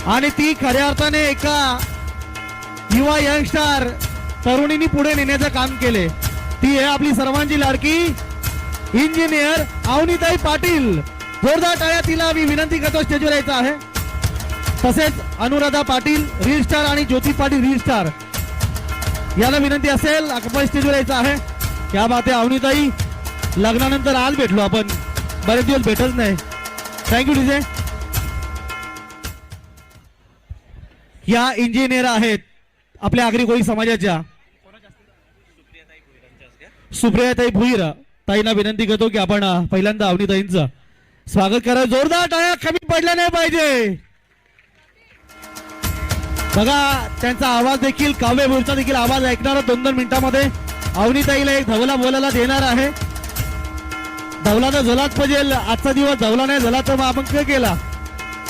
आणि ती खऱ्या अर्थाने एका युवा यंगस्टार तरुणींनी पुढे नेण्याचं काम केले. ती आहे आपली सर्वांची लाडकी इंजिनियर अवनीताई पाटील. जोरदार टाळ्या तिला मी विनंती करतो स्टेजवर यायचं आहे. तसेच अनुराधा पाटील रील स्टार आणि ज्योती पाटील रील स्टार याला विनंती असेल आपण स्टेजवर यायचं आहे. क्या बात आहे अवनीताई, लग्नानंतर आज भेटलो आपण, बरेच दिवस भेटच नाही. Thank you DJ. या इंजिनियर आहेत आपल्या आगरी कोळी समाजाच्या सुप्रियाताई भुईर. ताईंना विनंती करतो की आपण पहिल्यांदा अवनीताईंचं स्वागत करा. जोरदार टाळ्या कमी पडल्या नाही पाहिजे. बघा त्यांचा आवाज देखील काव्यभूरचा देखील आवाज ऐकणार 2-2 मिनिटांमध्ये. अवनीताईला एक धवला बोलायला देणार आहे. धवला तर झालाच पाहिजे. आजचा दिवस धवला नाही झाला तर मग आपण काय केला.